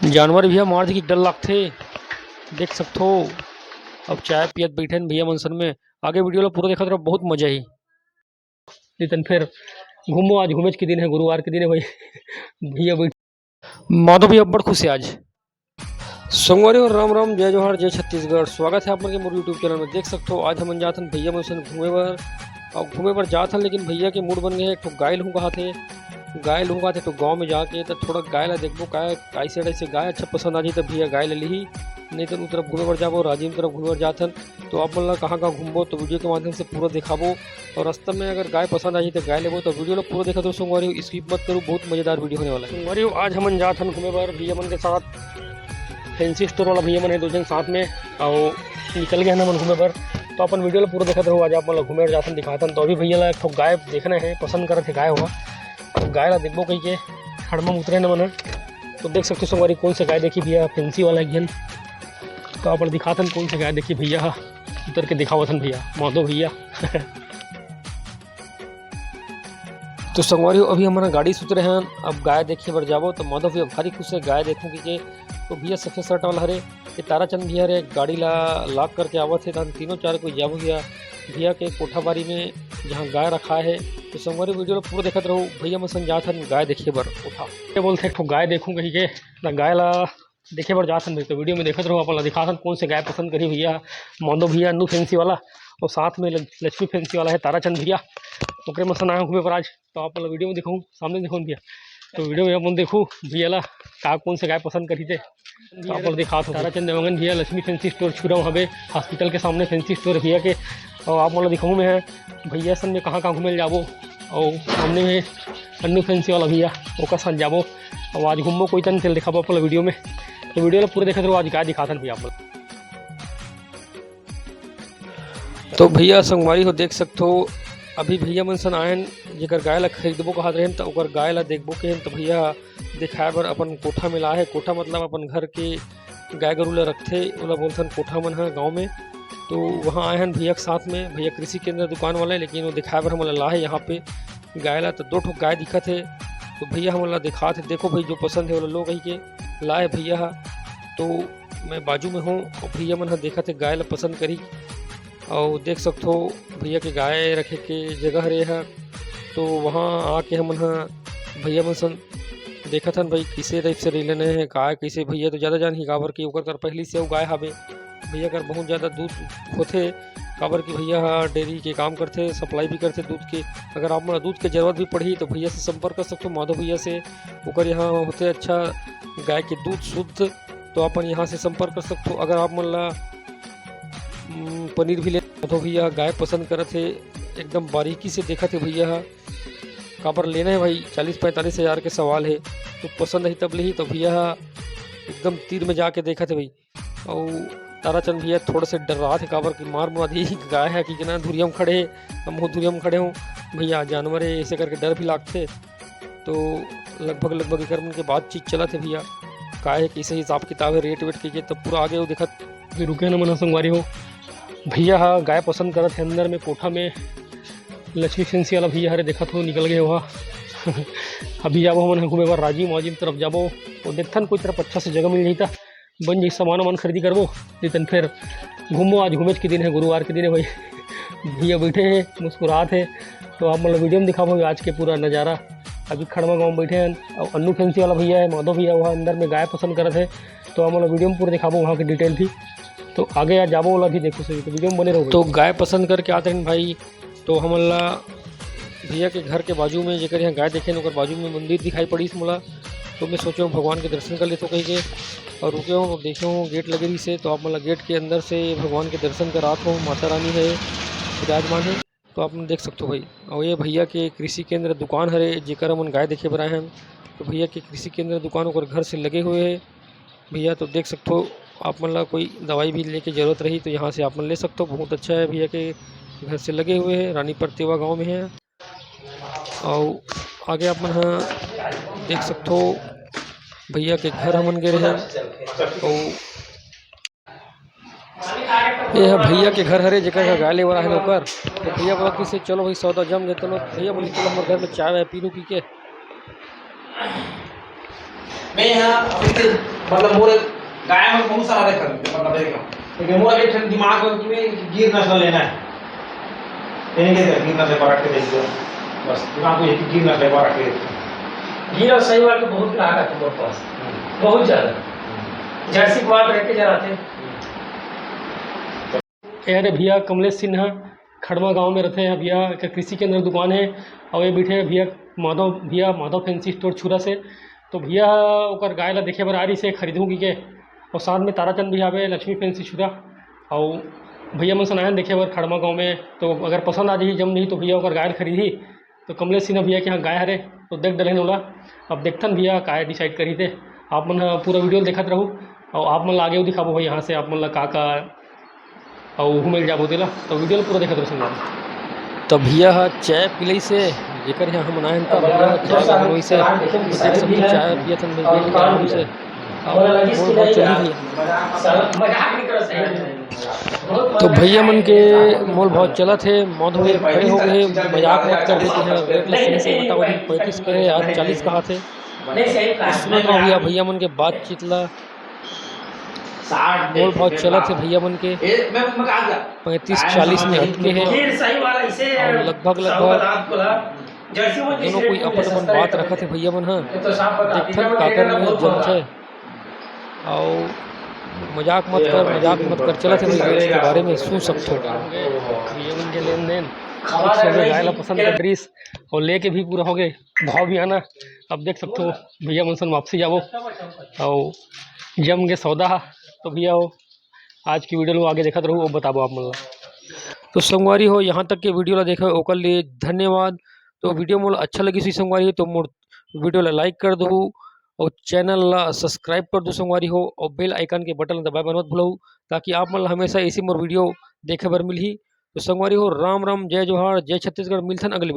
जानवर भैया मार के डर लगथे देख सकथो। अब चाय पियत बैठे भैया मनसन में आगे वीडियो ला पूरा देखा तो बहुत मजा ही नितन फिर घूमो। आज घूमे के दिन है, गुरुवार के दिन है भाई भैया बैठ माधव भैया बड़ खुश है आज। संगवारी और राम राम, जय जोहार, जय छत्तीसगढ़। स्वागत है आप लोग के मोर यूट्यूब चैनल में। देख सकते हो आज हम जाथन भैया मनसन घूमे बर जाथन, लेकिन भैया के मूड बन गए है। तो गाय लूँगा थे तो गांव में जाके तो थोड़ा गाय ला देखबो कैसे गाय अच्छा पसंद आ जाए तो भैया गाय ले ली। नहीं तो तरफ घूमे बर जाबो, राजीव तरफ घूमे बर जाथन। तो आप मन ला कहाँ घूमबो तो वीडियो के माध्यम से पूरा दिखाबो। और रास्ते में अगर गाय पसंद आ जाए तो गाय लेबो तो वीडियो ला पूरा देखा दो संगवारी, स्किप मत करो, बहुत मजेदार वीडियो होने वाला है। संगवारी आज हम जाथन घूमे बर भैया मन के साथ, फैंसी स्टोर वाला भैया मन है, दो जन साथ में और निकल गए मन घूमे बर। तो अपन वीडियो ला पूरा देखते रहो। आज आप मतलब घूमे जाथन दिखाथन। तो अभी भैया ला एक ठो गाय देखना है, पसंद करे थे गाय हुआ तो गाय ला देखबो कही के हड़मा उतरे न मन। तो देख सकते हो संगवारी कौन से गाय देखी भैया, फैंसी वाला घियन। तो आप दिखाथन कौन से गाय देखी भैया, उतर के दिखावथन भैया माधव भैया। तो संगवारी अभी हमारा गाड़ी से उतरे हैं, अब गाय देखे बर जाबो। तो माधव भैया भारी खुश है गाय देखूँ कि तो भैया सफेद शर्ट वाला हरे ये ताराचंद भैया रे गाड़ी ला लॉक करके आवत है। तीनों चार कोई जाबो भैया के कोठा बारी में जहाँ गाय रखा है। तो संगवारी वीडियो पूरा देखते रहो। भैया मसन जाथन गाय देखे बर उठा के बोलते तो गाय देखूँ कही के ना गाय ला देखे बर जाथन भाई। तो वीडियो में देखते रहो, अपन दिखाथन कौन से गाय पसंद करी भैया। माधव भैया अन्नू फैंसी वाला और साथ में लक्ष्मी फैंसी वाला है ताराचंद भैया। ओकरे मसन आया घूमे पर आज। तो आप वीडियो में दिखाऊँ, सामने दिखाऊँ भैया। तो वीडियो में अपन देखूँ भैया ला का कौन से गाय पसंद करी थे। तो आप दिखा ताराचंद देवंगन भैया लक्ष्मी फैंसी स्टोर छुरा हवे हॉस्पिटल के सामने फैंसी स्टोर भैया के। और आप मतलब दिखाऊँ में है भैया सन में कहाँ घूमे जाबो। और सामने में अन्नू फैंसी वाला भैया ओका साथ जाबो। और आज घूमो कोई तन चल दिखाबो अपना वीडियो में। तो वीडियो ला पूरे देखते रहो, आज गाय दिखाथन भैया आप। तो भैया संगवारी हो देख सकते हो अभी भैया मनसन आयन जेकर गाय ला खरीदबो कहत रहे तो ओकर गाय ला देखबो के तो भैया दिखाए बर अपन कोठा में ला है। कोठा मतलब अपन घर के गाय गरू ला रखते ओला बोलथन कोठा मन है गाँव में। तो वहाँ आए हैं भैया के साथ में। भैया कृषि केंद्र दुकान वाले, लेकिन वो दिखाए बर हमला ला है यहाँ पे गाय ला। तो दो ठो गाय दिखत है तो भैया हमला दिखा थे। देखो भाई जो पसंद है वो लोग कही के लाए भैया। तो मैं बाजू में हूँ और भैया मन देखा थे गाय ला पसंद करी। और देख सकते हो भैया के गाय रखे के जगह रे है। तो वहाँ आके हम भैया मन देखा था भाई किसे टाइप से लेने हैं गाय कैसे। भैया तो ज़्यादा जान ही काबर की ओकर कर पहली से वो गाय हवे। भैया कर बहुत ज़्यादा दूध होते काबर की भैया डेयरी के काम करते, सप्लाई भी करते दूध के। अगर आप दूध के जरूरत भी पड़ी तो भैया से संपर्क कर सकते हो माधव भैया से। ओकर यहाँ होते अच्छा गाय के दूध शुद्ध, तो अपन यहाँ से संपर्क कर सकते हो। अगर आप मन पनीर भी ले तो भैया गाय पसंद करे थे, एकदम बारीकी से देखा थे भैया काबर लेना है भाई। 40-45 हज़ार के सवाल है तो पसंद है तब ले ही। तो भैया एकदम तीर में जाके देखा थे भाई। और ताराचंद भैया थोड़ा से डर रहा थे काबर की मार मुरा दी गाय है कि ना धुरिया में खड़े हम हो धुरिया में खड़े हों भैया जानवर है ऐसे करके डर भी लागते। तो लगभग एक मन के बातचीत चला थे भैया का है कैसे हिसाब किताब है रेट वेट के तब पूरा आगे वो देखा। फिर रुके न मना संगवारी हो भैया गाय पसंद करत है। अंदर में कोठा में लक्ष्मी फैंसी वाला भैया हरे देखा तो निकल गए वहाँ। अभी जाबो हम घूमे बार राजीव तरफ जाबो तो देखथन कोई तरफ अच्छा से जगह मिल जाता बन जाए सामान खरीदी करबो। लेकिन फिर घूमो, आज घूमे के दिन है, गुरुवार के दिन है भाई। भैया बैठे हैं मुस्कुराते हैं। तो आप मतलब वीडियो में दिखाबो आज के पूरा नज़ारा। अभी खड़मा गाँव में बैठे हैं और अन्नू फैंसी वाला भैया है, माधव भैया वहाँ अंदर में गाय पसंद करते हैं। तो आप मतलब वीडियो में पूरा दिखाबो वहाँ की डिटेल भी। तो आगे आज जाबो वाला भी देखो सही, तो वीडियो में बने रहो। तो गाय पसंद करके आते हैं भाई। तो हमला भैया के घर के बाजू में जेकर यहाँ गाय देखे ओकर बाजू में मंदिर दिखाई पड़ी मोला। तो मैं सोचा भगवान के दर्शन कर लेते कहीं के और रुके हूँ देखे हूँ गेट लगे रही से। तो आप मतलब गेट के अंदर से भगवान के दर्शन कर रहा हूँ। माता रानी है विराजमान है तो आप देख सकते हो भाई। और ये भैया के कृषि केंद्र दुकान है जेकर हम गाय देखे बनाए हैं। तो भैया के कृषि केंद्र दुकान और घर से लगे हुए है भैया। तो देख सकते हो आप मतलब कोई दवाई भी लेके ज़रूरत रही तो यहाँ से आप ले सकते हो। बहुत अच्छा है भैया के घर से लगे हुए हैं, रानी परतेवा गांव में है। और आगे आप मन देख सकते हो भैया के घर हमन गए हैं। और ये भैया के घर हरे जेकर गाय ले वाला है नौकर। तो भैया बोला कि से चलो भाई सौदा जम गए। तो भैया बोले चलो हमारे घर में चाय वाय पी लूँ पी के। मतलब मोर गाय में बहुत सारा देखा मतलब देखा लेकिन मोर एक ठन दिमाग में गिर नस्ल लेना है यानी कि गिर नस्ल पर रख के देखिए बस दिमाग में एक गिर नस्ल पर रख के गिर और सही वाले तो बहुत ग्राहक आते मेरे पास बहुत ज़्यादा जर्सी कुमार रह के जराते अरे भैया कमलेश सिन्हा खड़मा गांव में रहते हैं भैया के कृषि के अंदर दुकान है और ये बैठे हैं भैया माधव फैंसी स्टोर छुरा से। तो भैया ओकर गाय ला देखे बर आ रही से खरीदूँ की के और साथ में ताराचंद भी आवे लक्ष्मी फैंसी छुरा और भैया मन सुनायन देखे बर खड़मा गांव में। तो अगर पसंद आ जाही जम नहीं तो भैया ओकर गाय खरीदी तो कमलेश सिन्हा भैया के यहाँ गाय हरे तो देख डलेन ओला। अब देखथन भैया काय डिसाइड करी थे आप मन पूरा वीडियो देखत रहूँ और आप मन आगे दिखाबो भाई यहाँ से आप मन का और मिल जाबो तेला तो वीडियो पूरा देखत रहो सुनना। तो भैया चाय पिलई से जेकर यहाँ हम बनाए त भैया चाय बनोई से देख सकते चाय पियतन भैया के आराम से और बहुत चली भैया। तो भैया मन के मोल बहुत चला थे मौत हुए खड़े हो गए मजाक मत कर देते हैं रेट सही से बताओ 35 कहे आज 40 कहा थे सुन भैया भैया मन के बातचीत ला मोल बहुत चला थे भैया मन के 35-40 में हटके हैं और लगभग दोनों कोई अपन बात रखा थे भैया मन। हाँ देखथन काकर में जम थे और मजाक मत कर चला थे भैया के बारे में सुन सकते भैया मन के लेन देन गाय ला पसंद कर दरीस और लेके भी पूरा हो गए भाव भी आना। अब देख सकते हो भैया मन सन वापसी जाबो और जम के सौदा तो भैया हो आज की वीडियो आगे देखत रहूँ और बताबो आप मन तो संगवारी हो यहाँ तक के वीडियो ला देखा ओकर लिए धन्यवाद। तो वीडियो मोल अच्छा लगी सी संगवारी तो मोर वीडियो ला लाइक कर दो और चैनल ला सब्सक्राइब कर दो संगवारी हो और बेल आइकन के बटन दबाए मत भूलो ताकि आप मन हमेशा ऐसी मोर वीडियो देखे बर मिलही। तो संगवारी हो राम राम जय जोहार जय छत्तीसगढ़ मिलथन अगले